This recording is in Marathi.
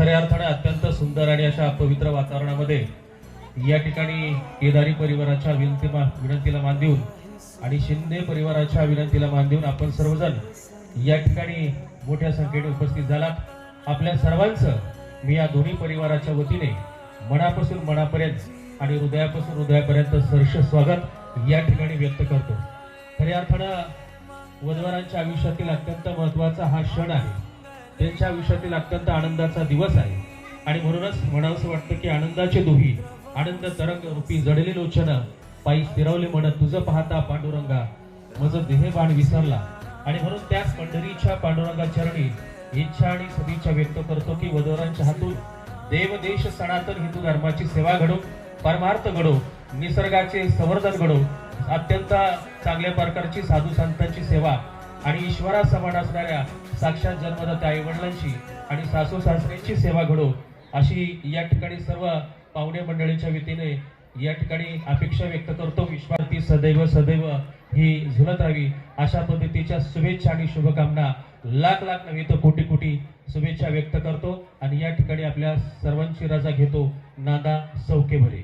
खऱ्या अर्थाने अत्यंत सुंदर आणि अशा पवित्र वातावरणामध्ये या ठिकाणी केदारी परिवाराच्या विनंतीला मान देऊन आणि शिंदे परिवाराच्या विनंतीला मान देऊन आपण सर्वजण या ठिकाणी मोठ्या संख्येने उपस्थित झालात। आपल्या सर्वांचं मी या दोन्ही परिवाराच्या वतीने मनापासून मनापर्यंत आणि हृदयापासून हृदयापर्यंत सहर्ष स्वागत या ठिकाणी व्यक्त करतो। खऱ्या अर्थानं वधूवरांच्या आयुष्यातील अत्यंत महत्त्वाचा हा क्षण आहे, त्यांच्या आयुष्यातील अत्यंत आनंदाचा दिवस आहे आणि म्हणूनच म्हणावंसं वाटतं की आनंदाचे दोही आनंद तरंग रूपी जडले लोचन पायी स्थिरवले मन तुझं पाहता पांडुरंगा मज देह बाण विसरला। आणि म्हणून त्याच पंढरीच्या पांडुरंगा चरणी इच्छा आणि सदिच्छा व्यक्त करतो की वधूवरांच्या हातून देव देश सनातन हिंदू धर्माची सेवा घडो, परमार्थ घडो, निसर्गाचे संवर्धन घडो, अत्यंत चांगल्या प्रकारची साधू संतांची सेवा आणि ईश्वरा समान असणाऱ्या साक्षात जन्मदात्या आई वडिलांची आणि सासू सासऱ्यांची सेवा घडो, अशी या ठिकाणी सर्व पाहुणे मंडळीच्या वतीने या ठिकाणी अपेक्षा व्यक्त करतो। विश्वार्थी सदैव सदैव ही झुलत राहावी अशा पद्धतीच्या शुभेच्छा आणि शुभकामना लाख लाख नव्हे तर कोटी कोटी शुभेच्छा व्यक्त करतो आणि या ठिकाणी आपल्या सर्वांची रजा घेतो। नादा सौके भरे।